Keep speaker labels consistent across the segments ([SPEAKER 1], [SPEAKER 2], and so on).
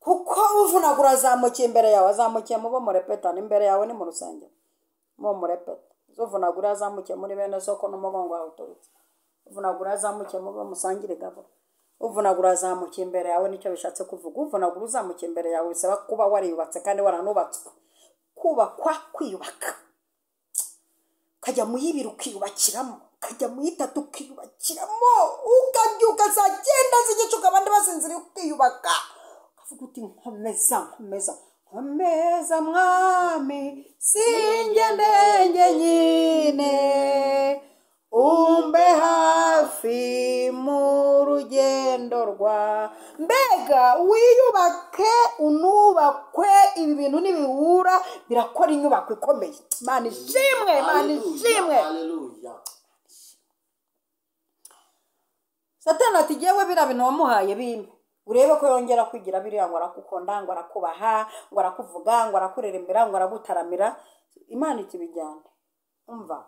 [SPEAKER 1] kuko uvunagura azamukiye imbere yawe, azamukiye mu bo murepetana imbere yawe ni mu rusengero, mu murepeta. Uvunagura azamukiye muri bene soko n'umugongo wawe uturutse, uvunagura azamukiye mu bo musangire gaburo, uvunagura azamukiye imbere yawe nicyo bishatse kuvuga. Uvunagura uzamukiye imbere yawe bisaba kuba wariyubatse kandi waranubatswe. Kubakwa, kwiyubaka, ukajya mu y'ibiri ukiyubakiramo, ukajya mu y'itatu ukiyubakiramo, ukabyuka saa 9 z'igicuku abandi basinziriye ukiyubaka, ukavuga uti nkomeza nkomeza nkomeza mwami sinjye ndenge nyine, umbe hafi mu rugendo rwa. Mbega wiyubake unubakwe, ibi bintu nibihura birakora inyubako ikomeye. Imana ishimwe, Imana ishimwe. Satani ati jyewe biriya bintu wamuhaye bimwe, urebe ko yongera kwigira biriya ngo arakukunda, ngo arakubaha, ngo arakuvuga, ngo arakuririmbira, ngo aragutaramira. Imana ikibijyane. Umva,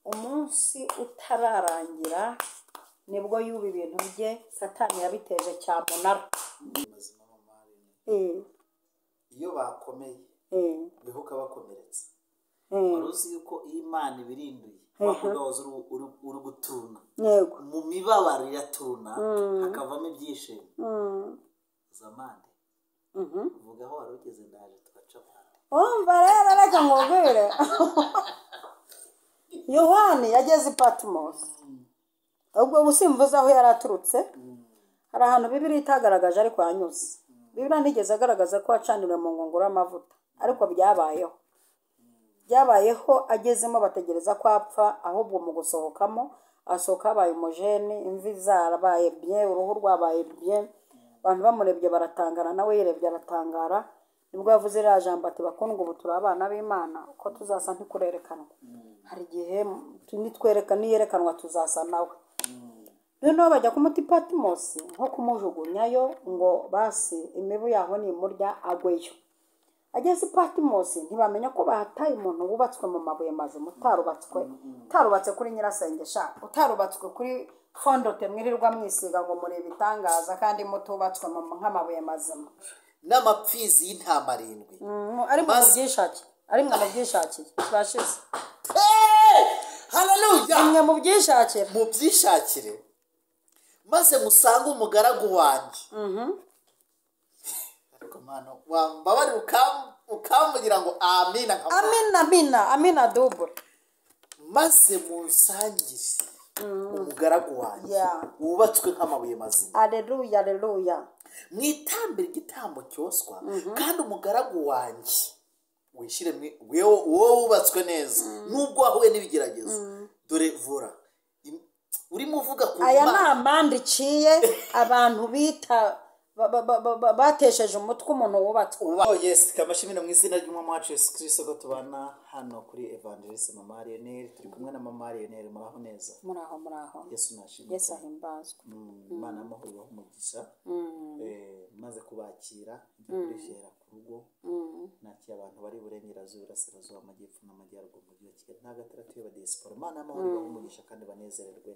[SPEAKER 1] umunsi utararangira nibwo yuba ibintu bye Satani yabiteje cyamunara.
[SPEAKER 2] Iyo bakomeye bihuka bakomeretsa, waruzi yuko Imana ibirinduye wakudoza uri gutuna mu mibabaro iratuna hakavamo ibyishimo. Zamande uvuga aho wari ugeze ndaje tugaca bande.
[SPEAKER 1] Umva rero reka nkubwire, Yohani yageze i Patmos, ubwo busimvuze aho yaraturutse. Hari ahantu Bibiliya itagaragaje ariko yanyuze. Bibiliya ntigeze agaragaza ko acaniriwe mu ngunguru y'amavuta, ariko byabayeho agezemo bategereza ko apfa, ahubwo mu gusohokamo asohoka abaye umujeni, imvi zarabaye bien, uruhu rwabaye bien. Abantu bamurebye baratangara, nawe yirebye aratangara. Nibwo yavuze iriya jambo ati bakundwa ubu turi abana b'Imana, uko tuzasa ntikurerekanwa. Hari igihe niyerekanwa tuzasa nawe. Noneho bajya kumuta i Patmos nko kumujugunyayo ngo basi imibu yaho nimurya agweyo. Ageze i Patmos ntibamenya ko bahataye umuntu wubatswe mu mabuye mazima, utarubatse kuri nyirasenge sha, utarubatswe kuri fondote mwirirwa mwisiga ngo muri bitangaza, kandi mutubatswe mu nk'amabuye mazima.
[SPEAKER 2] N'amapfizi y'intama 7
[SPEAKER 1] ari mu byishaki, ari mwe mu byishakiye turashize.
[SPEAKER 2] Haleluya.
[SPEAKER 1] Mwe mu byishakire,
[SPEAKER 2] mu byishakire maze musanga umugaragu wanjye. Ariko mano wambabari ukamvugira ngo amina.
[SPEAKER 1] Amina double.
[SPEAKER 2] Maze musangire umugaragu wanjye wubatswe nk'amabuye mazima.
[SPEAKER 1] Haleluya.
[SPEAKER 2] Mwitambire igitambo cyoswa, kandi umugaragu wanjye wishire wowe wubatswe neza nubwo wahuye n'ibigeragezo. Dore vura urimo uvuga ku
[SPEAKER 1] aya n'amande iciye abantu bita batesheje umutwe umuntu wubatswe.
[SPEAKER 2] Yes, kamashimira mu izina ry'umwami wacu Yesu Kristo ko tubana hano kuri Evangelist Mama Lionel. Turi kumwe na Mama Lionel. Muraho neza?
[SPEAKER 1] Muraho.
[SPEAKER 2] Yesu nashimye.
[SPEAKER 1] Yesu ahimbazwe.
[SPEAKER 2] Imana amahoro umugisha. Maze kubakira ndikwishyira ku rugo. Naki abantu bari burengerazuba, Burasirazuba, Amajyepfo n'Amajyaruguru mu gihe Kigali n'agataratu y'aba diaspora. Imana amahoro umugisha kandi banezererwe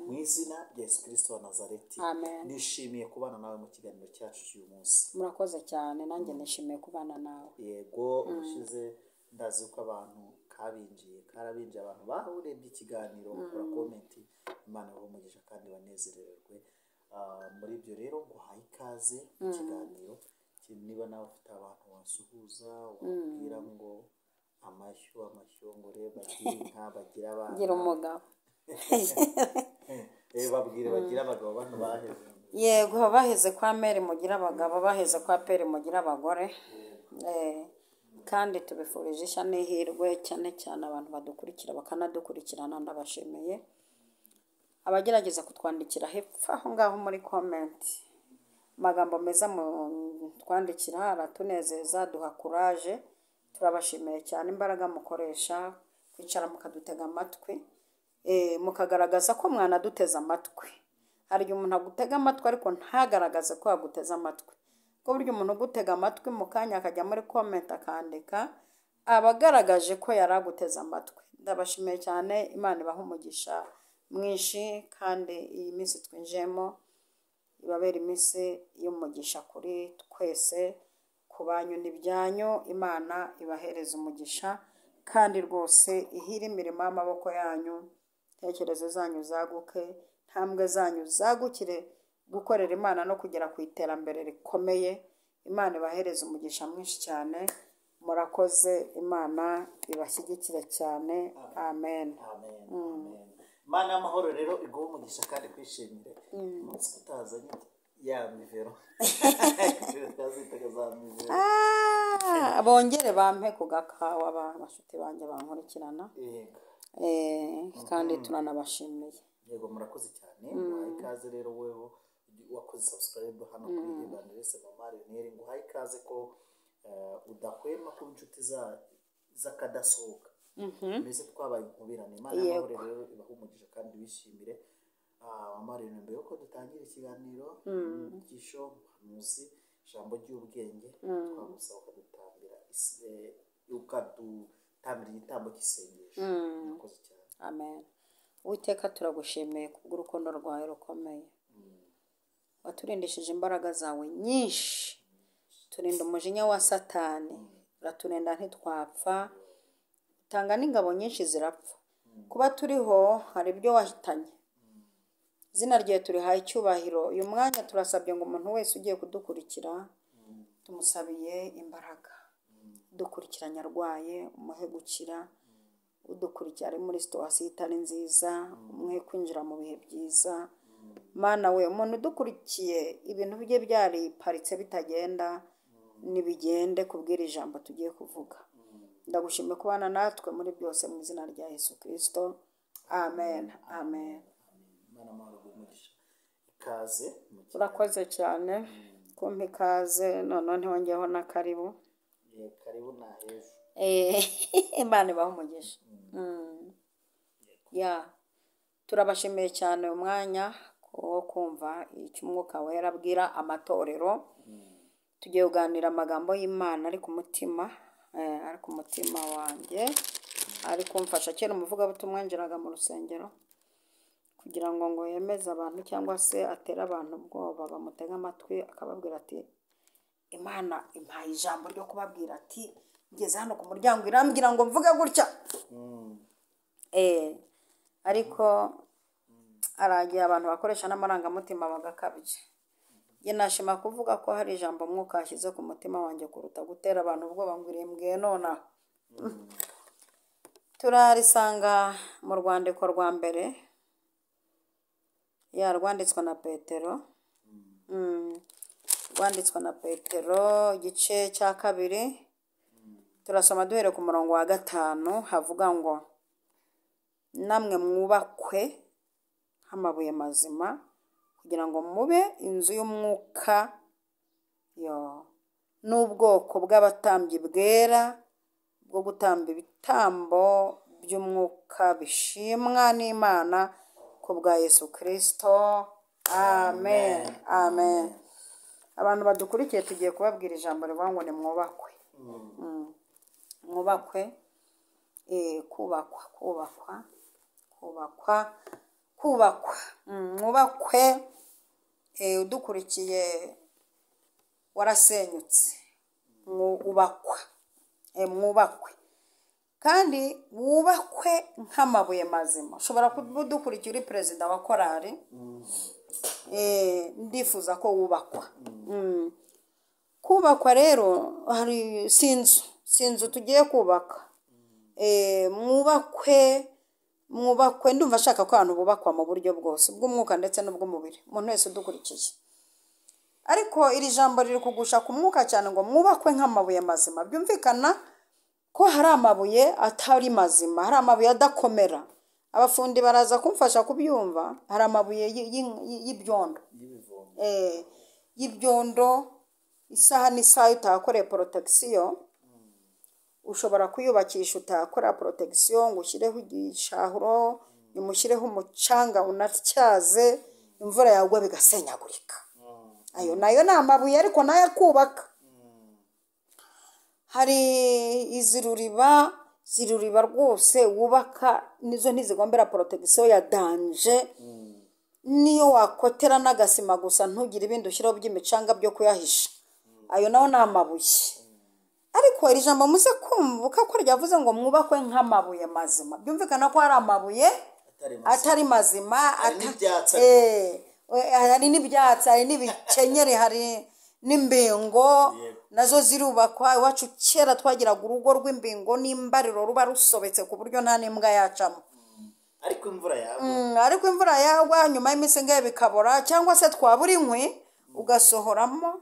[SPEAKER 2] mu izina rya Yesu Kristo wa Nazareti. Nishimiye kubana nawe mu kiganiro cyacu cy'uyu munsi.
[SPEAKER 1] Murakoze cyane, nanjye nishimiye kubana nawe.
[SPEAKER 2] Yego, ubushize ndazi ko abantu karabinjiye abantu bahurebye ikiganiro bakora comment. Imana umugisha kandi banezererwe. Muri ibyo rero nguhaye ikaze mu kiganiro. Niba nawe ufite abantu wasuhuza, wabwira ngo amashyongore bagira inka, bagira abana,
[SPEAKER 1] gira umugabo.
[SPEAKER 2] Babwire bagira abagabo bano baheze.
[SPEAKER 1] Yego, baheze kwa Mary mugira abagabo, baheze kwa Peri mugira abagore. Kandi tubifurije ishya n'ihirwe cyane cyane abantu badukurikira bakanadukurikirana. Ndabashimiye abagerageza kutwandikira hepfo aho ngaho muri comment. Magambo meza mu twandikira aratunezeza, duha courage. Turabashimiye cyane imbaraga mukoresha kwicara mukadutega amatwi, mukagaragaza ko mwana duteza amatwi. Hari igihe umuntu agutega amatwi ariko ntagaragaze ko aguteza amatwi. Ko buryo umuntu gutega amatwi mu kanya akajya muri comment akandika abagaragaje ko yaraguteza amatwi. Ndabashimiye cyane, Imana ibaha umugisha mwinshi, kandi iyi minsi twinjemo ibabera iminsi y'umugisha kuri twese, ku banyu n'ibyanyu. Imana ibahereza umugisha kandi rwose ihire imirimo y'amaboko yanyu, intekerezo zanyu zaguke, intambwe zanyu zagukire gukorera Imana no kugera ku iterambere rikomeye. Imana ibahereza umugisha mwinshi cyane. Murakoze, Imana ibashyigikire cyane. Amen.
[SPEAKER 2] amen amen. Imana y'amahoro rero iguhe umugisha kandi kwishimire umunsi utazanye ya mivero twazitaga za mivero.
[SPEAKER 1] Bongere bampe ku gakawa bashuti banjye bankurikirana.
[SPEAKER 2] Yego.
[SPEAKER 1] Kandi turanabashimiye.
[SPEAKER 2] Yego, murakoze cyane. Nguhaye ikaze rero wewe wakoze subscribe hano kuri Evangeliste Mama Lionel. Nguhaye ikaze ko udahwema kuba inshuti z'akadasohoka. Mbese twabaye inkubirane. Imana y'amahoro rero ibaha umugisha kandi wishimire. Mama Lionel, mbere yuko dutangira ikiganiro gisho muzi ijambo ry'ubwenge, twagusaba ukadutambira igitambo cy'isengesho. Murakoze cyane.
[SPEAKER 1] Amen. Uwiteka, turagushimiye kubw'urukundo rwawe rukomeye. Waturindishije imbaraga zawe nyinshi, turinda umujinya wa Satani, uraturinda ntitwapfa, utanga n'ingabo nyinshi zirapfa. Kuba turiho hari ibyo wahitanye. Izina ryawe turihaye icyubahiro. Uyu mwanya turasabye ngo umuntu wese ugiye kudukurikira, tumusabiye imbaraga. Udukurikiranye arwaye, umuhe gukira. Udukurikira ari muri situwasiyo itari nziza, umuhe kwinjira mu bihe byiza. Mana we, umuntu udukurikiye ibintu bye byariparitse bitagenda, nibigende kubwira ijambo tugiye kuvuga. Ndagushimiye kubana natwe muri byose mu izina rya Yesu Kristo. Amen. Amen.
[SPEAKER 2] Imana y'amahoro iguhe umugisha. Ikaze.
[SPEAKER 1] Urakoze cyane kumpa ikaze, noneho ntiwongeyeho na karibu.
[SPEAKER 2] Karibu na heza.
[SPEAKER 1] Imana ibaha umugisha. Turabashimiye cyane umwanya wo kumva icyo Umwuka Wera abwira amatorero. Tugiye kuganira amagambo y'Imana ari ku mutima, ari ku mutima wanjye, ari kumfasha. Kera umuvugabutumwa yinjiraga mu rusengero kugira ngo yemeze abantu cyangwa se atere abantu ubwoba, bamutega amatwi akababwira ati Imana impaye ijambo ryo kubabwira ati ngeze hano ku muryango irambwira ngo mvuge gutya. Ariko aragiye abantu bakoresha n'amarangamutima bagakabye. Njye nashima kuvuga ko hari ijambo Umwuka yashyize ku mutima wanjye kuruta gutera abantu ubwoba ngo irimbwiye nonaha. Turarisanga mu rwandiko rwa mbere, rwanditswe na Petero. Rwanditswe na Petero igice cya 2. Turasoma duhere ku murongo wa 5, havuga ngo namwe mwubakwe nk'amabuye mazima kugira ngo mube inzu y'umwuka n'ubwoko bw'abatambyi bwera bwo gutamba ibitambo by'umwuka bishimwa n'Imana ku bwa Yesu Kristo. Amen. Amen. Abantu badukurikiye tugiye kubabwira ijambo rivuga ngo ni mwubakwe. Mwubakwe, kubakwa. Mwubakwe, udukurikiye warasenyutse, mwubakwa. Mwubakwe kandi wubakwe nk'amabuye mazima. Ushobora kudukurikira uri perezida wa korali, ndifuza ko wubakwa. Kubakwa rero hari sinzu tugiye kubaka. Mwubakwe ndumva ashaka ko abantu bubakwa mu buryo bwose bw'umwuka ndetse n'ubw'umubiri, umuntu wese udukurikiye. Ariko iri jambo riri kugusha ku mwuka cyane ngo mwubakwe nk'amabuye mazima. Byumvikana ko hari amabuye atari mazima, hari amabuye adakomera. Abafundi baraza kumfasha kubyumva. Hari amabuye y'ibyondo, y'ibyondo, isaha n'isaha utahakoreye protection. Ushobora kuyubakisha utahakorera protection ngo ushyireho igishahuro, umushyireho umucanga unatyaze, imvura yagwa bigasenyagurika. Ayo nayo ni amabuye ariko nayo kubaka. Hari ziruriba rwose wubaka, nizo ntizigombera protection ya danger. niyo wakotera n'agasima gusa ntugire ibindi ushyiraho by'imicanga byo kuyahisha, ayo naho ni amabuye. Ariko iri jambo muze kumva ko ryavuze ngo mwubakwe nk'amabuye mazima, byumvikana ko hari amabuye atari mazima, hari n'ibyatsi, hari n'ibikenyeri, hari n'imbingo nazo zirubakwa. Iwacu kera twagiraga urugo rw'imbingo n'imbariro ruba rusobetse ku buryo nta n'imbwa yacamo. Ariko imvura yagwa nyuma y'iminsi ngahe bikabora, cyangwa se twabura inkwi ugasohoramo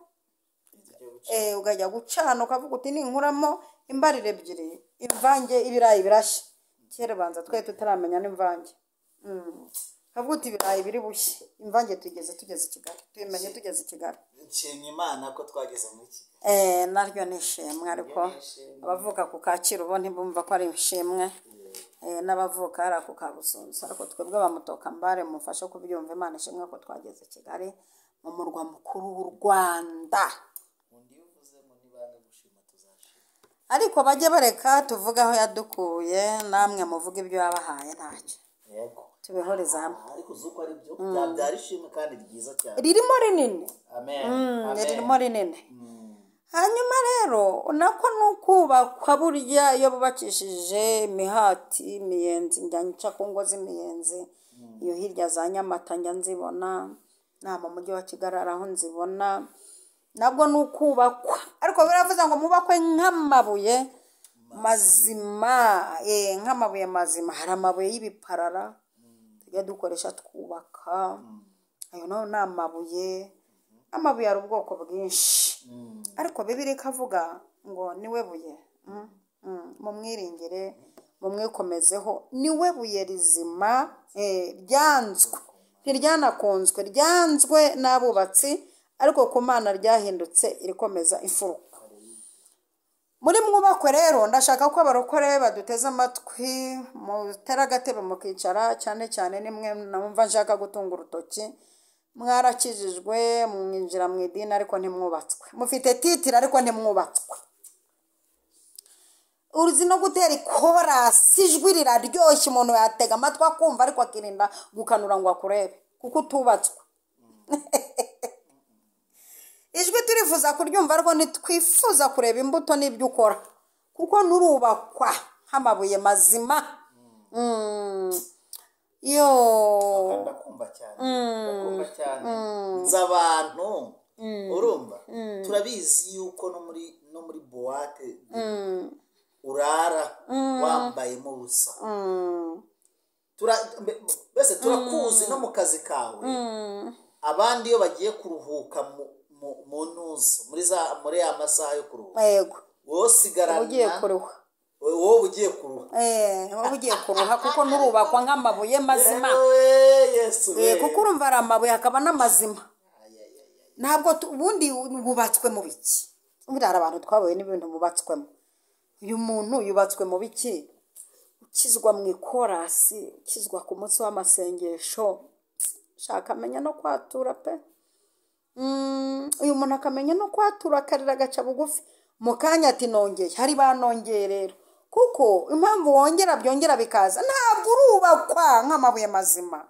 [SPEAKER 1] ukajya gucana ukavuga uti ninkuramo imbariro ebyiri imvange ibirayi birashya. Kera banza twe tutaramenya n'imvange, havuga uti ibirayi biri bushye, imvange tugeze i Kigali, tubimenye tugeze i Kigali.
[SPEAKER 2] Nshimye Imana ko twageze muri Kigali.
[SPEAKER 1] Naryo ni ishimwe, ariko abavuka ku Kacyiru bo ntibumva ko ari ishimwe, n'abavuka hariya ku Kabusunzu. Ariko twebwe abamutokambare mufashe kubyumva, Imana ishimwe ko twageze i Kigali mu murwa mukuru w'u Rwanda. Ariko bajye bareka tuvuga aho yadukuye, namwe muvuga ibyo yabahaye, ntacyo tubihuriza hamwe.
[SPEAKER 2] Ariko zuko ari byo byabyara ishimwe kandi ryiza cyane,
[SPEAKER 1] ririmo rinini.
[SPEAKER 2] Amen.
[SPEAKER 1] Ririmo rinini. Hanyuma rero nako nukubakwa burya iyo bubakishije imihati, imiyenzi, njya nca ku ngo z'imiyenzi, iyo hirya za Nyamata njya nzibona, nta mu mujyi wa Kigali aho nzibona, nabwo nukubakwa. Ariko biravuze ngo mubakwe nk'amabuye mazima, nk'amabuye mazima. Hari amabuye y'ibiparara tujya dukoresha twubaka, ayo nayo ni amabuye. Amabuye ari ubwoko bwinshi, ariko Bibiliya ikavuga ngo niwe buye, mumwiringire mumwikomezeho, niwe buye rizima, ryanzwe ntiryanakunzwe, ryanzwe n'abubatsi, ariko ku Mana ryahindutse irikomeza imfuruka. Muri mwubakwe rero ndashaka ko abarokore baduteze amatwi, mutera agatebe mukicara, cyane cyane nimwe numva nshaka gutunga urutoki. Mwarakijijwe mwinjira mu idini ariko ntimwubatswe, mufite titire ariko ntimwubatswe. Uruzi no gutera ikorasi, ijwi riraryoshye, umuntu yatega amatwi akumva ariko akirinda gukanura ngo akurebe kuko utubatswe. Ijwi turifuza kuryumva ariko ntitwifuza kureba imbuto n'ibyo ukora, kuko nurubakwa nk'amabuye mazima.
[SPEAKER 2] Ndakumva cyane z'abantu urumva. Turabizi yuko no muri boîte urara wambayemo ubusa, mbese turakuzi no mu kazi kawe. Abandi iyo bagiye kuruhuka mu ntuza muri ya masaha yo kuruhuka, wowe usigarana
[SPEAKER 1] ugiye kuruha,
[SPEAKER 2] wowe ugiye kuruha,
[SPEAKER 1] wowe ugiye kuruha, kuko nurubakwa nk'amabuye mazima. Kuko urumva ari amabuye hakaba n'amazima, ntabwo ubundi bubatswe mu biki. Hari abantu twabaye n'ibintu bubatswemo. Uyu muntu yubatswe mu biki? Ukizwa mu ikorasi, ukizwa ku munsi w'amasengesho, shaka amenya no kwatura pe. Uyu muntu akamenya no kwatura, akarira agaca bugufi mu kanya ati nongeye. Hari banongeye rero, kuko impamvu wongera byongera bikaza, ntabwo urubakwa nk'amabuye mazima.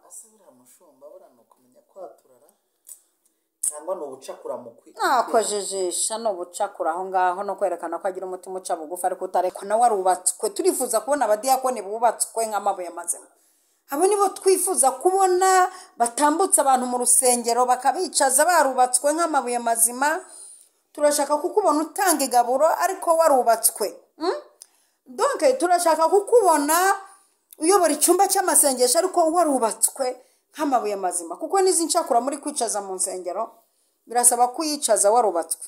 [SPEAKER 1] Nakojejisha no bucakura aho ngaho no kwerekana ko agira umutima uca bugufi, ariko utarekwa nawe arubatswe. Turifuza kubona abadiyakoni bubatswe nk'amabuye mazima. Abo nibo twifuza kubona batambutsa abantu mu rusengero bakabicaza barubatswe nk'amabuye mazima. Turashaka kukubona utanga igaburo ariko warubatswe. Donc turashaka kukubona uyobora icyumba cy'amasengesho ariko warubatswe nk'amabuye mazima, kuko nizi ncakura muri kwicaza mu nsengero birasaba kuyicaza warubatswe.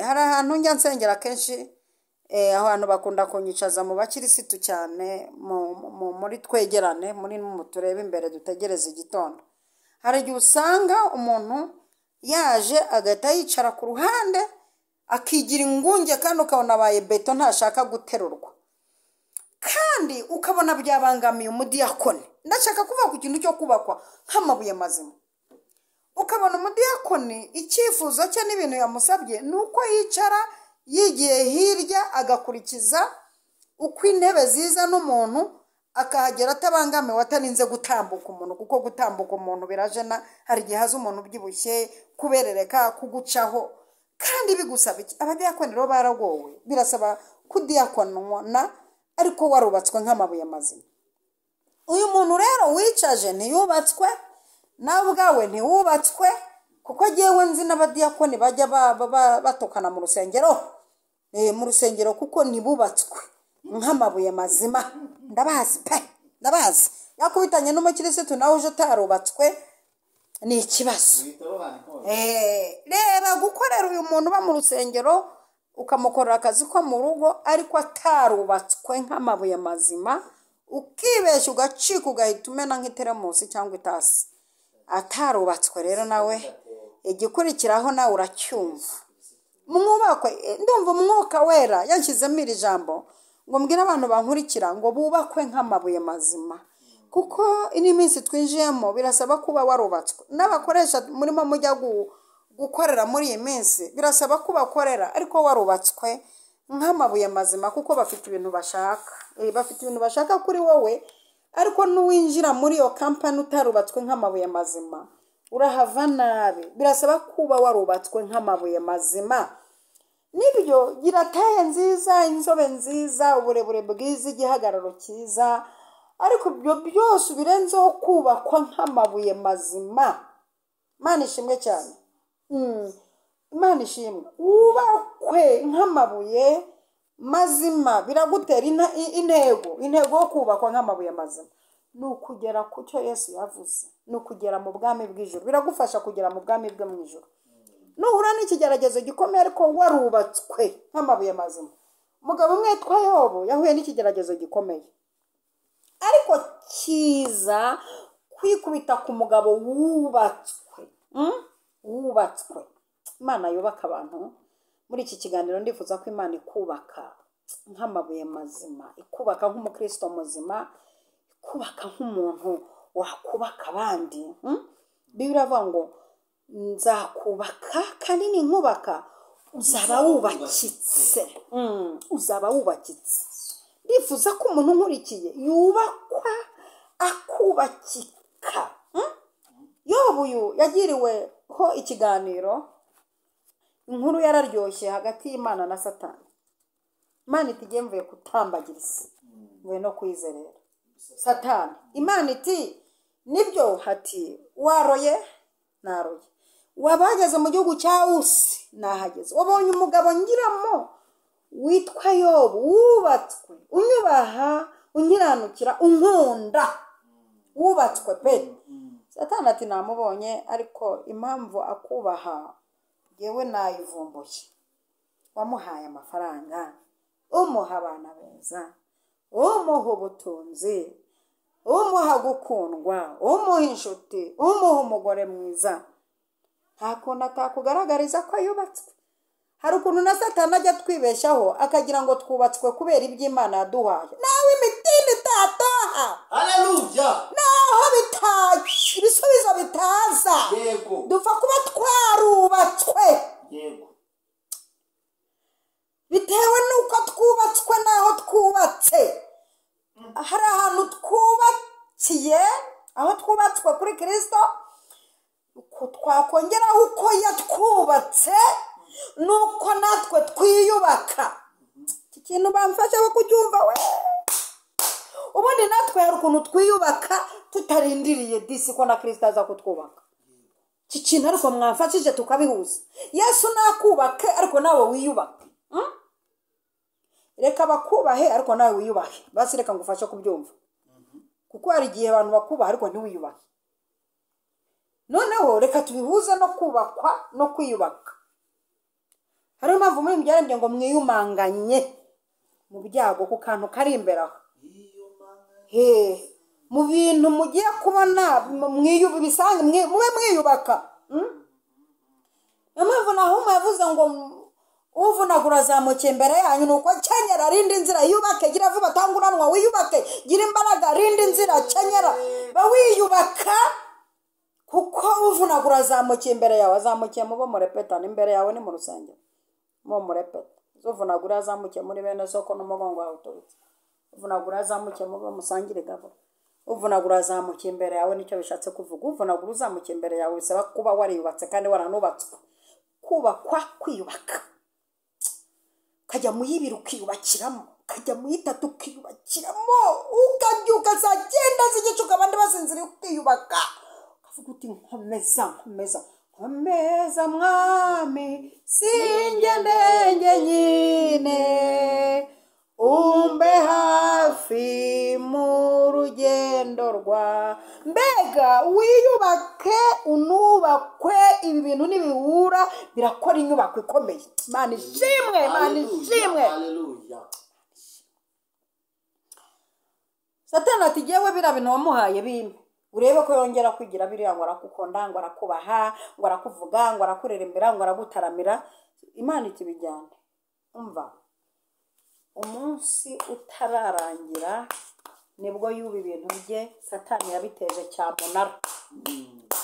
[SPEAKER 1] Hari ahantu njya nsengera kenshi, abantu bakunda kunyicaza mu bakirisitu cyane, muri twegerane, muri turebe imbere dutegereze igitondo. Hari igihe usanga umuntu yaje agahita yicara ku ruhande akigira ingunge, kandi ukabona abaye beto ntashaka guterurwa, kandi ukabona byabangamiye umudiyakoni. Ndashaka kuvuga ku kintu cyo kubakwa nk'amabuye mazima. Ukabona umudiyakoni icyifuzo cye n'ibintu yamusabye ni uko yicara yigiye hirya agakurikiza uko intebe ziza n'umuntu akahagera atabangamiwe atarinze gutambuka umuntu, kuko gutambuka umuntu birajena. hari igihe haza umuntu ubyibushye kuberereka kugucaho kandi bigusaba iki? Abadiyakoni rero baragowe, birasaba kudiyakonona ariko warubatswe nk'amabuye mazima. uyu muntu rero wicaje ntiyubatswe, nawe ubwawe ntiwubatswe, kuko agiyewe nzi n'abadiyakoni bajya batokana mu rusengero kuko ntibubatswe nk'amabuye mazima. ndabazi pe, ndabazi. yakubitanye n'umukirisitu nawe uje utarubatswe ni ikibazo. reba gukorera uyu muntu uba mu rusengero ukamukorera akazi ko mu rugo ariko atarubatswe nk'amabuye mazima, ukibeshya ugacika ugahita umena nk'iteremusi cyangwa itasi. atarubatswe rero nawe igikurikiraho nawe uracyumva. mwubakwe, ndumva umwuka wera yanshyizemo iri jambo ngo mbwire abantu bankurikira ngo bubakwe nk'amabuye mazima, kuko ino minsi twinjiyemo birasaba kuba warubatswe. n'abakoresha murimo mujya gukorera muri iyi minsi birasaba ko bakorera ariko warubatswe nk'amabuye mazima, kuko bafite ibintu bashaka. bafite ibintu bashaka kuri wowe, ariko n'uwinjira muri iyo kampani utarubatswe nk'amabuye mazima urahava nabi. birasaba kuba warubatswe nk'amabuye mazima. nibyo gira taye nziza, inzobe nziza, uburebure bwiza, igihagararo cyiza, ariko ibyo byose birenzeho kubakwa nk'amabuye mazima. Imana ishimwe cyane. Imana ishimwe. wubakwe nk'amabuye mazima biragutera intego yo kubakwa nk'amabuye mazima. ni ukugera ku cyo Yesu yavuze, ni ukugera mu bwami bw'ijuru. biragufasha kugera mu bwami bwo mu ijuru. nuhura n'ikigeragezo gikomeye ariko warubatswe nk'amabuye mazima. umugabo umwe witwa Yobu yahuye n'ikigeragezo gikomeye ariko kiza kwikubita ku mugabo wubatswe. Imana yubaka abantu. muri iki kiganiro ndifuza ko Imana ikubaka nk'amabuye mazima, ikubaka nk'umukristo muzima, ikubaka nk'umuntu wakubaka abandi. Bibiliya iravuga ngo nzakubaka kandi ninkubaka uzaba wubakitse. uzaba wubakitse. ndifuza ko umuntu nkurikiye yubakwa akubakika. Yobu uyu yagiriweho ikiganiro, inkuru yararyoshye hagati y'Imana na Satani. Imana iti ngiye mvuye kutambagira isi, mvuye no kwizerera. Satani, Imana iti nibyo, hati waroye? naroye. wabageze mu gihugu cya Usi? nahageze. wabonye umugabo ngiramo witwa Yobu, wubatswe, unyubaha, unkiranukira, unkunda, wubatswe pe. Satani ati namubonye, ariko impamvu akubaha yewe nayivumbuye. wamuhaye amafaranga, umuha abana beza, umuha ubutunzi, umuha gukundwa, umuha inshuti, umuha umugore mwiza. nta kuntu atakugaragariza ko yubatswe. hari ukuntu na Satani ajya twibeshyaho akagira ngo twubatswe kubera iby'Imana yaduhaye. nawe imitini itatoha.
[SPEAKER 2] Haleluya.
[SPEAKER 1] naho ibisubizo bitaza.
[SPEAKER 2] Yego.
[SPEAKER 1] dupfa kuba twarubatswe.
[SPEAKER 2] Yego.
[SPEAKER 1] bitewe n'uko twubatswe n'aho twubatse. hari ahantu twubakiye, aho twubatswe kuri Kristo, twakongeraho uko yatwubatse nuko natwe twiyubaka. iki kintu bamfasha bo kucyumva we. ubundi natwe hari ukuntu twiyubaka tutarindiriye disi ko na Kristo aza kutwubaka. iki kintu ariko mwamfashije tukabihuza. Yesu nakubake ariko nawe wiyubake. reka bakubahe ariko nawe wiyubahe. basi reka ngufashe kubyumva, kuko hari igihe abantu bakubaha ariko ntiwiyubahe. noneho reka tubihuze no kubakwa no kwiyubaka. hariyo mpamvu muri byarembye ngo mwiyumanganye mu byago ku kantu kari imbere aho. mu bintu mugiye kubona bisange mube mwiyubaka. niyo mpamvu Nahumu yavuze ngo uvunagura azamukiye imbere yanyu, nuko kenyera rindi nzira, yubake, gira vuba tanguranwa, wiyubake, gira imbaraga, rindi nzira, kenyera, wiyubaka, kuko uvunagura azamukiye imbere yawe. azamukiye mu bo murepetana, imbere yawe ni mu rusengero, mu murepeta. uzuvunagura azamukiye muri bene soko n'umugongo wawe uturutse. uvunagura azamukiye mu musangire gabo, uvunagura azamukiye imbere yawe nicyo bishatse kuvuga. Uvunagura uzamukiye imbere yawe bisaba kuba wariyubatse kandi waranubatswe. Kubakwa, kwiyubaka, ukajya mu y'ibiri ukiyubakiramo, ukajya mu y'itatu ukiyubakiramo, ukabyuka saa 9 z'igicuku abandi basinziriye ukiyubaka, ukavuga uti nkomeza mwami sinjye ndenge nyine, umbe hafi mu rugendo rwa. Mbega wiyubake unubakwe, ibi bintu nibihura birakora inyubako ikomeye. Imana ishimwe, Imana ishimwe.
[SPEAKER 2] Haleluya.
[SPEAKER 1] Satani ati jyewe biriya bintu wamuhaye bimwe, urebe ko yongera kwigira biriya ngo arakukonda, ngo arakubaha, ngo arakuvuga, ngo arakurerembera, ngo aragutaramira. Imana iti bijyane. Umva, umunsi utararangira nibwo yuba ibintu bye Satani yabiteje cyamunara.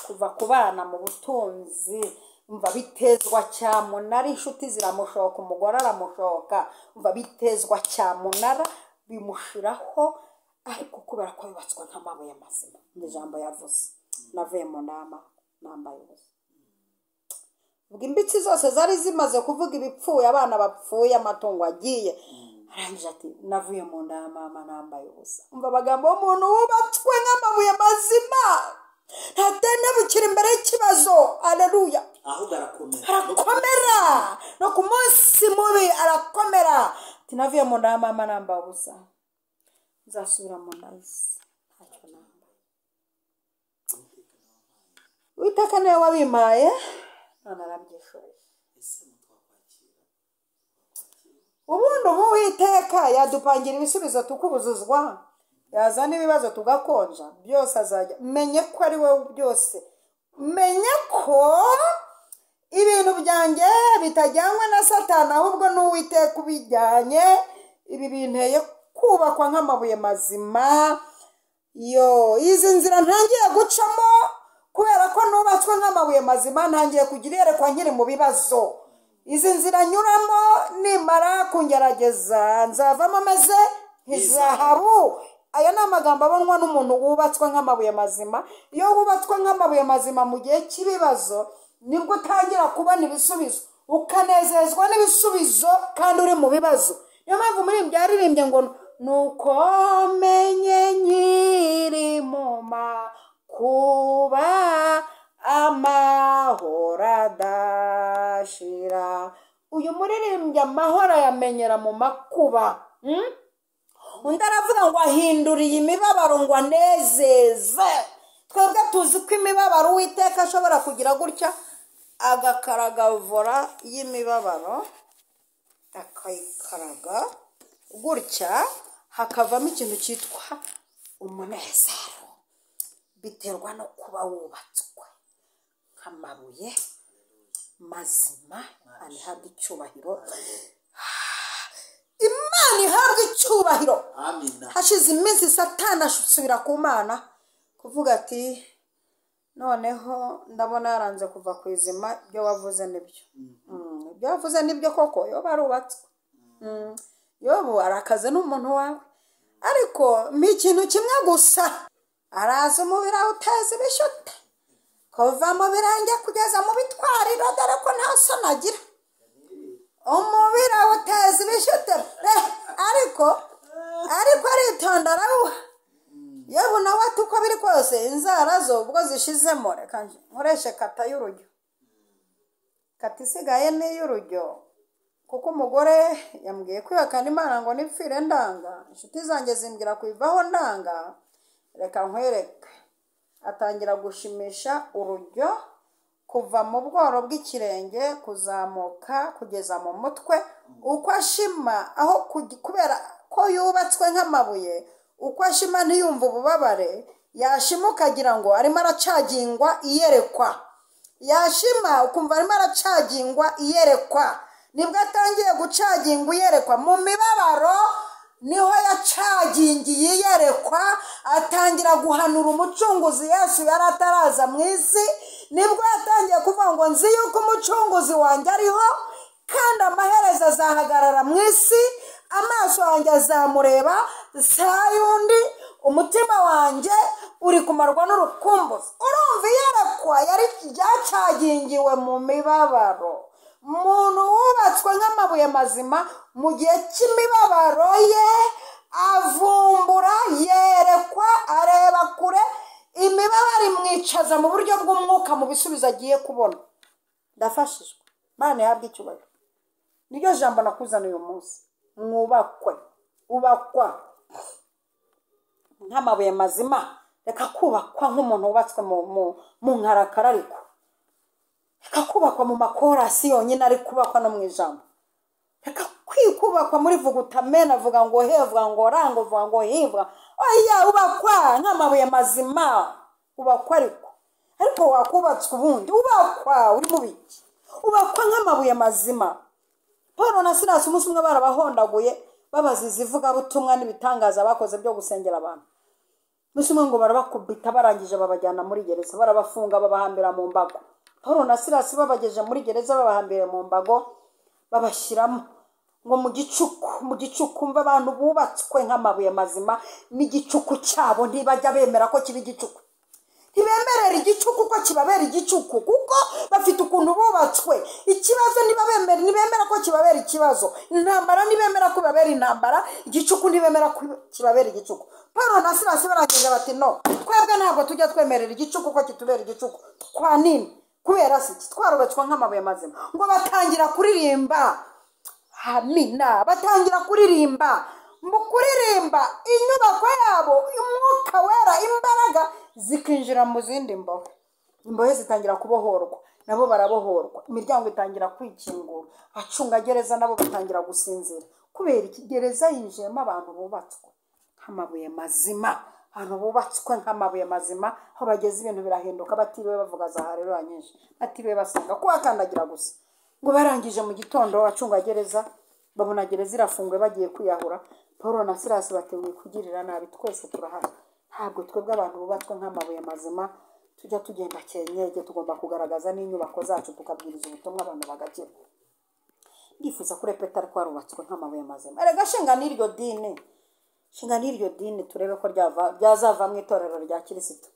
[SPEAKER 1] Kuva ku bana mu butunzi, umva bitezwa cyamunara, inshuti ziramushoka, umugore aramushoka, umva bitezwa cyamunara, bimushiraho. Ariko kubera ko yubatswe nk'amabuye mazima, ni ijambo yavuze. Navuye mu nama nambaye ubusa. Ubwo imbitsi zose zari zimaze kuvuga ibipfuye, abana bapfuye, amatungo agiye, arangije ati navuye mu nda ya mama nambaye ubusa. Umva amagambo y'umuntu wubatswe nk'amabuye mazima, ntatende bukira imbere y'ikibazo. Haleluya.
[SPEAKER 2] Ahubwo arakomera.
[SPEAKER 1] Arakomera no ku munsi mubi arakomera. Ati navuye mu nda ya mama nambaye ubusa, nzasubira mu nda y'isi ntacyo nambaye. Uwiteka niwe wabimpaye, none arabyishoboye. Ubundi Uwiteka yadupangira ibisubizo tukubuzuzwa, yazana ibibazo tugakonja, byose azajya. Menye ko ari wowe byose, menye ko ibintu byanjye bitajyanywe na Satani, ahubwo n'Uwiteka ubijyanye. Ibi binteye kubakwa nk'amabuye mazima. Izi nzira ntangiye gucamo kubera ko nubatswe nk'amabuye mazima, ntangiye kugira iyerekwa nkiri mu bibazo. Izi nzira nyuramo nimara kungerageza nzavamo ameze nk'izahabu. Aya ni amagambo abonwa n'umuntu wubatswe nk'amabuye mazima. Iyo wubatswe nk'amabuye mazima mu gihe cy'ibibazo nibwo utangira kubona ibisubizo, ukanezezwa n'ibisubizo kandi uri mu bibazo. Niyo mpamvu muri ibyo yaririmbye ngo nuko menye nyiri mu makuba amahoro adashira. Uyu muririmbyi amahoro yamenyera mu makuba. Undi aravuga ngo ahinduriye imibabaro ngo anezeze. Twebwe tuzi ko imibabaro Uwiteka ashobora kugira gutya agakaraga vora y'imibabaro, akayikaraga gutya hakavamo ikintu cyitwa umunezero. Biterwa no kuba wubatswe nk'amabuye mazima. Imana ihabwa icyubahiro, Imana ihabwa icyubahiro.
[SPEAKER 2] Amina.
[SPEAKER 1] Hashize iminsi Satani asubira ku Mana kuvuga ati noneho ndabona yaranze kuva ku izima, ibyo wavuze nibyo. Ibyo wavuze nibyo koko, yo barubatswe. Yobu arakaze n'umuntu wawe, ariko ikintu kimwe gusa, araza umubiri awuteza ibishute, kuva mu birenge kugeza mu bitwariro, dore ko nta soni agira. Umubiri awuteza ibishute, ariko aritonda arawuha. Yobu nawe ati uko biri kose inzara zo ubwo zishizemo, reka nkoreshe kata y'urujyo. Kata isigaye ni y'urujyo, kuko umugore yambwiye kwihakana Imana ngo nipfire ndanga. Inshuti zanjye zimbwira kuyivaho ndanga, reka nkwereke. Atangira gushimisha urujyo kuva mu bworo bw'ikirenge kuzamuka kugeza mu mutwe. Uko ashima, aho kubera ko yubatswe nk'amabuye, uko ashima ntiyumva ububabare, yashima ukagira ngo arimo aracagingwa iyerekwa. Yashima ukumva arimo aracagingwa iyerekwa. Nibwo atangiye gucagingwa iyerekwa. Mu mibabaro niho yacagingiye iyerekwa, atangira guhanura umucunguzi Yesu yari ataraza mu isi. Nibwo yatangiye kuvuga ngo nzi yuko umucunguzi wanjye ariho, kandi amaherezo azahagarara mu isi, amaso yanjye azamureba, saa yundi umutima wanjye uri kumarwa n'urukumbuzi. Urumva iyerekwa yari ryacagingiwe mu mibabaro. Umuntu wubatswe nk'amabuye mazima mu gihe cy'imibabaro ye avumbura, yerekwa, areba kure, imibabaro imwicaza mu buryo bw'umwuka mu bisubizo agiye kubona. Ndafashijwe, Imana ihabwe icyubahiro. Niryo jambo nakuzaniye uyu munsi. Mwubakwe, ubakwa nk'amabuye mazima. Reka kubakwa nk'umuntu wubatswe mu nkarakara, ariko reka kubakwa mu makorasi yonyine, ari kubakwa no mu ijambo. Reka kwikubakwa muri vugutamena, avuga ngo he, avuga ngo rango, avuga ngo hivuga. Oya, ubakwa nk'amabuye mazima. Ubakwa ariko wakubatswe ubundi. Ubakwa uri mu biki? Ubakwa nk'amabuye mazima. Paulo na Silasi umunsi umwe barabahondaguye, babaziza ivugabutumwa n'ibitangaza bakoze byo gusengera abantu. Umunsi umwe ngo barabakubita, barangije babajyana muri gereza, barabafunga, babahambira mu mbago. Paulo na Silasi babageje muri gereza, babahambira mu mbago, babashyiramo ngo mu gicuku mva abantu bubatswe nk'amabuye mazima. N'igicuku cyabo ntibajya bemera ko kiba igicuku. Ntibemerera igicuku ko kibabera igicuku, kuko bafite ukuntu bubatswe. Ikibazo ntibemera ko kibabera ikibazo. Intambara ntibemera ko ibabera intambara. Igicuku ntibemera ko kibabera igicuku. Paulo na Silasi barangije bati no, twebwe ntabwo tujya twemerera igicuku ko kitubera igicuku. Kwa nini? Kubera se twarubatswe nk'amabuye mazima. Ngo batangira kuririmba. Amina. Batangira kuririmba. Mu kuririmba inyubako yabo, umwuka wera, imbaraga zikinjira mu zindi mbohe. Imbohe zitangira kubohorwa, nabo barabohorwa. Imiryango itangira kwikingura. Abacungagereza nabo batangira gusinzira. Kubera iki? Gereza yinjiyemo abantu bubatswe nk'amabuye mazima. Abantu bubatswe nk'amabuye mazima, aho bageze ibintu birahinduka. Batiriwe bavuga za haleluya nyinshi, batiriwe basenga, kuhakandagira gusa. Ngo barangije mu gitondo, abacungagereza babona gereza irafunguye, bagiye kwiyahura. Paulo na Silasi bateguye kugirira nabi. Twese turahari. Ntabwo twebwe abantu bubatswe nk'amabuye mazima tujya tugenda kenyege. Tugomba kugaragaza n'inyubako zacu, tukabwiriza ubutumwa abantu bagakira. Ndifuza ko repeta twarubatswe nk'amabuye mazima. Erega shinga n'iryo dini turebe ko ryazava mu itorero rya Kristo.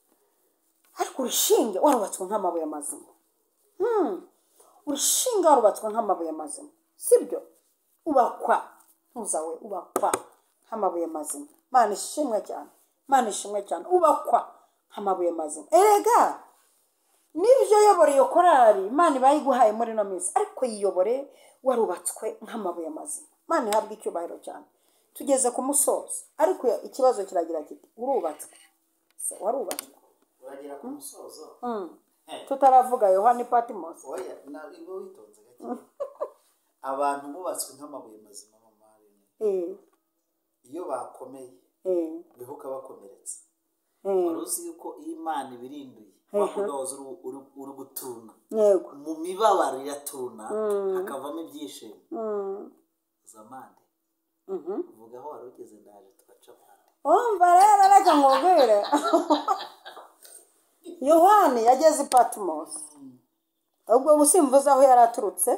[SPEAKER 1] Ariko urushinge warubatswe nk'amabuye mazima. Urushinge warubatswe nk'amabuye mazima, sibyo? Ubakwa ntuzawe, ubakwa nk'amabuye mazima. Imana ishimwe cyane, Imana ishimwe cyane. Ubakwa nk'amabuye mazima. Erega nibyo yobora iyo korari Imana bayiguhaye muri no minsi, ariko yiyobore warubatswe nk'amabuye mazima. Imana ihabwe icyubahiro cyane. Tugeze ku musozo, ariko ikibazo kiragira kiti, urubatswe se? Warubatswe
[SPEAKER 2] uragera ku musozo?
[SPEAKER 1] Tutaravuga Yohani Patmos.
[SPEAKER 2] Oya, ntabwo witonze gake. Abantu bubatswe nk'amabuye mazima mu marine, iyo bakomeye bihuka bakomeretsa. Waruzi yuko Imana ibirinduye bakudoza uri gutuna, yego, mu mibabaro iratuna, hakavamo ibyishimo. Zamande uvuga aho wari ugeze, ndaje tugaca abandi.
[SPEAKER 1] Umva rero, reka nkubwire. Yohani yageze i Patmos. Ubwo busimvuze aho yari aturutse.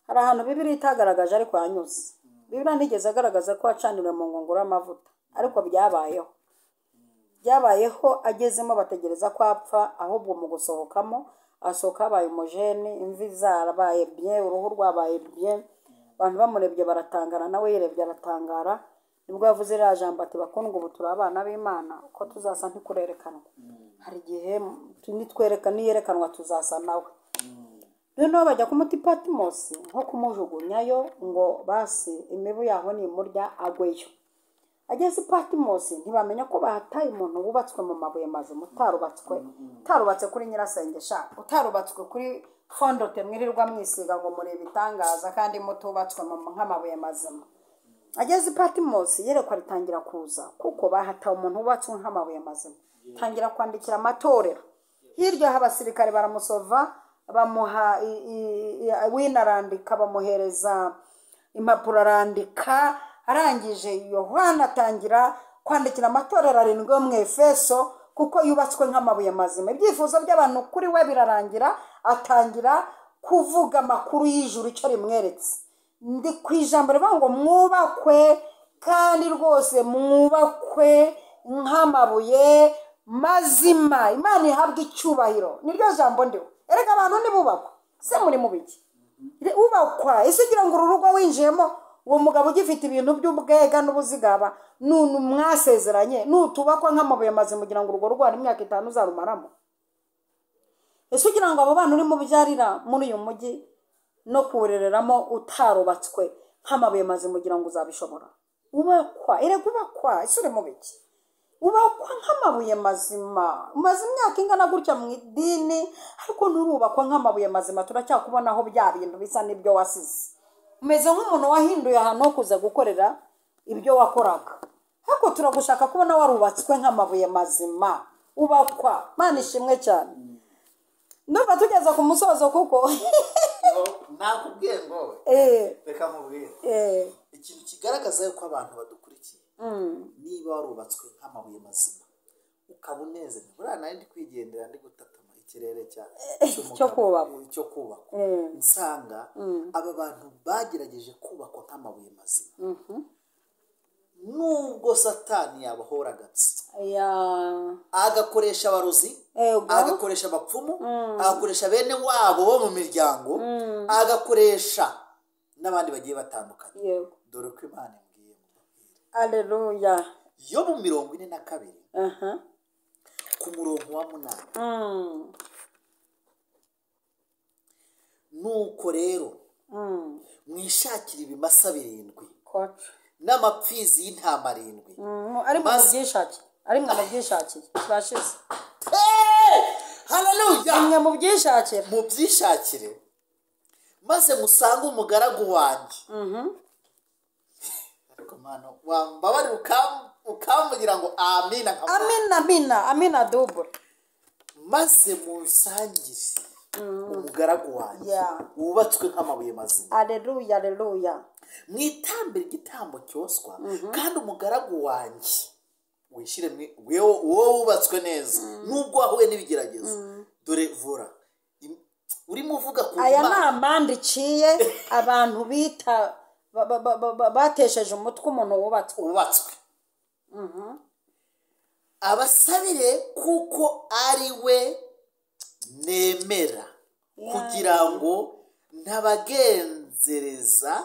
[SPEAKER 1] Hari ahantu Bibiliya itagaragaje ariko yanyuze. Bibiliya ntigeze agaragaza ko acaniriwe mu ngunguru y'amavuta, ariko byabayeho agezemo bategereza ko apfa. Ahubwo mu gusohokamo asohoka habaye umujeni, imvi zarabaye bien, uruhu rwabaye bien. Abantu bamurebye baratangara, nawe yirebye aratangara. Nibwo yavuze iriya jambo ati, bakundwa, ubu turi abana b'Imana, ko tuzasa ntikurerekanwa. Hari igihe niyerekanwa tuzasa nawe. Noneho bajya kumuta Patmos nko kumujugunyayo, ngo basi imibu yaho nimurya agweyo. Ageze Patmos ntibamenya ko bahataye umuntu wubatswe mu mabuye mazima. Utarubatse kuri nyirasenge sha, utarubatswe kuri fondote mwirirwa mwisiga ngo murebe itangaza, kandi mutubatswe nk'amabuye mazima. Ageze Patmos yerekwa ritangira kuza, kuko bahataye umuntu wubatswe nk'amabuye mazima. Tangira kwandikira amatorero. Hirya abasirikare baramusova, bamuha winarandika, bamuhereza impapuro arandika. Arangije Yohana atangira kwandikira amatorero 7 yo mu Efeso, kuko yubatswe nk'amabuye mazima. Ibyifuzo by'abantu kuri we birarangira, atangira kuvuga amakuru y'ijuru icyo rimweretse. Ndi ku ijambo rivuga ngo mwubakwe kandi rwose mwubakwe nk'amabuye mazima. Imana ihabwa icyubahiro, niryo jambo ndiho. Erega abantu ntibubakwa, se muri mu biki? Ubakwa ese ugira ngo uru rugo winjiyemo uwo mugabo ugifite ibintu by'ubwega n'ubuzigaba nunu mwasezeranye nutubakwa nk'amabuye mazima ugira ngo urugo rwari imyaka 5 uzarumaramo? Ese ugira ngo abo bana urimo byarira muri uyu mujyi no kurereramo utarubatswe nk'amabuye mazima ugira ngo uzabishobora? Ubakwa, erega ubakwa ese uri mu biki? Ubakwa nk'amabuye mazima. Umaze imyaka ingana gutya mu idini ariko nturubakwa nk'amabuye mazima. Turacyakubona aho bya bintu bisa n'ibyo wasize. Umeze nk'umuntu wahinduye ahantu ho kuza gukorera ibyo wakoraga, ariko turagushaka kubona warubatswe nk'amabuye mazima. Ubakwa. Mana ishimwe cyane. Ndumva tugeza ku musozo kuko
[SPEAKER 2] nakubwiye ngo reka mubwire ikintu kigaragaza yuko abantu badukurikiye niba warubatswe nk'amabuye mazima ukaba unezerewe. buriya nari ndi kwigendera ndi gutatama ikirere cyo kubakwa nsanga aba bantu bagerageje kubakwa nk'amabuye mazima nubwo satani yabahora agatsi agakoresha abarozi, agakoresha abapfumu, agakoresha bene wabo bo mu miryango, agakoresha n'abandi bagiye batandukanye. Dore ko Imana imbwiye mu mabwire.
[SPEAKER 1] Aleluya.
[SPEAKER 2] Yo mu 42 ku murongo wa 8 nuko rero mwishakira ibimasa 7 n'amapfizi y'intama 7
[SPEAKER 1] ari mu byishaki, ari mwe mu byishaki bashize.
[SPEAKER 2] Haleluya.
[SPEAKER 1] Mwe mu byishakire,
[SPEAKER 2] mu byishakire maze musanga umugaragu wanjye. Ariko mano wambabari ukamvugira ngo amina.
[SPEAKER 1] Amina double.
[SPEAKER 2] Maze musangire umugaragu wanjye wubatswe nk'amabuye mazima.
[SPEAKER 1] Aleluya.
[SPEAKER 2] Mwitambire igitambo cyoswa kandi umugaragu wanjye wishire wowe wubatswe neza nubwo wahuye n'ibigeragezo. Dore vura urimo uvuga ku
[SPEAKER 1] aya namande iciye abantu bita batesheje umutwe umuntu wubatswe. Abasabire kuko ari we nemera kugira ngo ntabagenzereza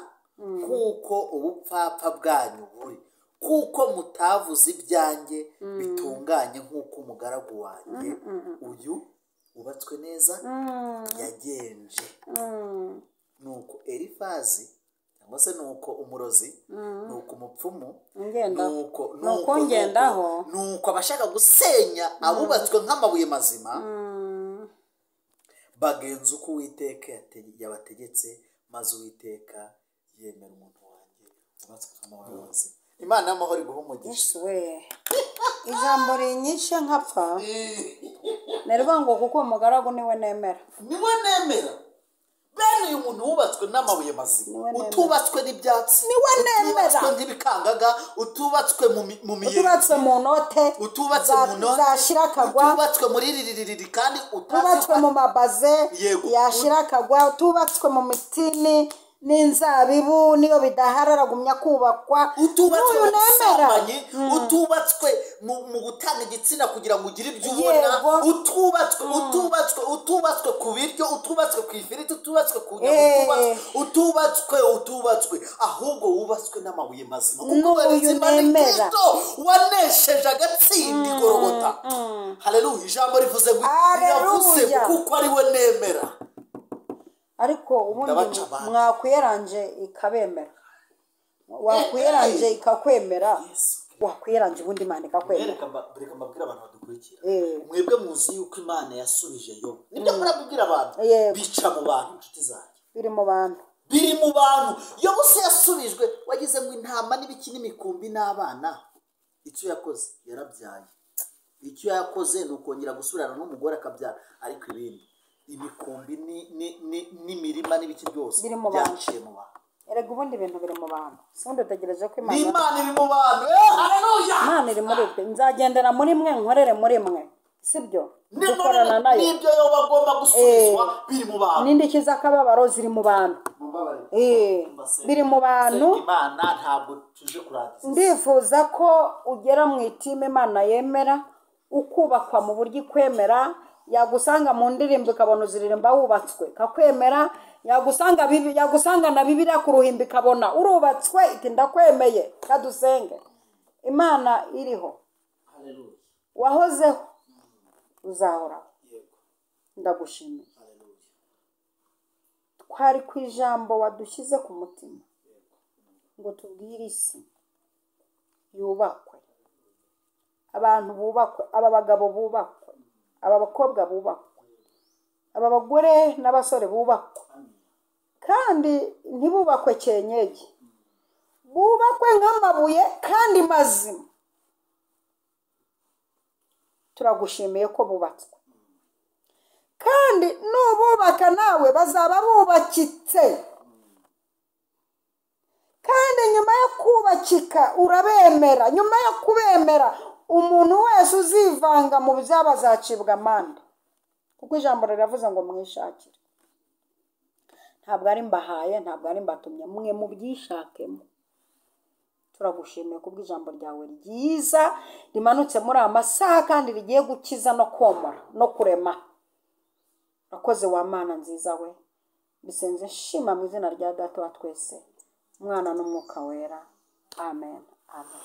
[SPEAKER 1] kuko ubupfapfa bwanyu buri, kuko mutavuze ibyanjye bitunganye nk'uko umugaragu wanjye uyu ubatswe neza yagenje. Nuko Elifazi cyangwa se nuko umurozi, nuko umupfumu, nuko ngendaho,
[SPEAKER 2] nuko abashaka gusenya abubatswe nk'amabuye mazima bagenza uko Uwiteka yabategetse, maze Uwiteka yemera umuntu wanjye ubatswe nk'amabuye mazima. Imana y'amahoro iguhe umugisha.
[SPEAKER 1] Ijambo rinyishe nkapfa nerwa ngo kuko umugaragu niwe nemera.
[SPEAKER 2] Bene uyu muntu wubatswe n'amabuye mazima, utubatswe n'ibyatsi,
[SPEAKER 1] utubatswe
[SPEAKER 2] nk'ibikangaga, utubatswe mu miyenzi,
[SPEAKER 1] utubatswe mu note, zashira akagwa,
[SPEAKER 2] utubatswe muri ririri kandi
[SPEAKER 1] utubatswe mu mabaze yashira akagwa, utubatswe mu mitini n'inzabibu niyo bidaharara gumya kubakwa,
[SPEAKER 2] utubatswe mu busambanyi, utubatswe mu gutanga igitsina kugira ngo ugire ibyo ubona, utubatswe ku biryo, utubatswe ku ifiriti, utubatswe ku nyama, utubatswe ahubwo wubatswe n'amabuye mazima kuko ubuzima ni Kristo wanesheje agatsindi Golgotha. Haleluya. Ijambo rivuze ngo yavuze kuko ari we nemera.
[SPEAKER 1] Ariko ubundi mwakwiranje ikabemera, wakwiranje ikakwemera, wakwiranje ubundi Imana ikakwemera.
[SPEAKER 2] Reka mbabwira abantu badukurikira, mwebwe muzi yuko Imana yasubije Yobu. Nibyo murabwira abantu bica mu bantu inshuti zanjye,
[SPEAKER 1] biri mu bantu
[SPEAKER 2] Yobu se yasubijwe. Wagize ngo intama n'ibiki n'imikumbi n'abana, icyo yakoze yarabyaye. Icyo yakoze ni ukongera gusubirana n'umugore akabyara, ariko ibindi imikumbi n'imirima n'ibiki byose byaciye mu bantu.
[SPEAKER 1] Erega ubundi ibintu biri mu bantu, sibundi utegereje ko
[SPEAKER 2] Imana iri mu bantu. Haleluya.
[SPEAKER 1] Imana iri muri twe, nzagendera muri mwe, nkorere muri mwe, sibyo? Dukorana nayo
[SPEAKER 2] n'ibyo yo bagomba gusubizwa biri mu bantu,
[SPEAKER 1] n'indiki z'akababaro ziri mu bantu. biri mu bantu.
[SPEAKER 2] Imana ntabwo tuje kurangiza.
[SPEAKER 1] Ndifuza ko ugera mu itima Imana yemera, ukubakwa mu buryo ikwemera. Yagusanga mu ndirimbo ikabona uziririmba wubatswe kakwemera, yagusanga na Bibiliya ku ruhimbi ikabona urubatswe iti ndakwemeye kadusenge. Imana iriho,
[SPEAKER 2] Haleluya,
[SPEAKER 1] wahozeho, uzahoraho.
[SPEAKER 2] yego,
[SPEAKER 1] Ndagushimiye.
[SPEAKER 2] haleluya,
[SPEAKER 1] Twari ku ijambo wadushyize ku mutima ngo tubwire isi yubakwe, abantu bubakwe, aba bagabo bubakwe, aba bakobwa bubakwe, aba bagore n'abasore bubakwe, kandi ntibubakwe cyenyege, bubakwe nk'amabuye kandi mazima. Turagushimiye ko bubatswe, kandi nububaka nawe bazaba bubakitse, kandi nyuma yo kubakika urabemera. Nyuma yo kubemera, umuntu wese uzivanga mu byabo azacibwa amande, kuko ijambo riravuze ngo mwishakire. Ntabwo ari mbahaye, ntabwo ari mbatumye, mwe mubyishakemo. Turagushimiye kubw'ijambo ryawe ryiza rimanutse muri aya masaha kandi rigiye gukiza no komora no kurema. Urakoze wa Mana nziza we, bisenze nshima mu izina rya Data wa twese, Mwana n'Umwuka wera. Amen, amen.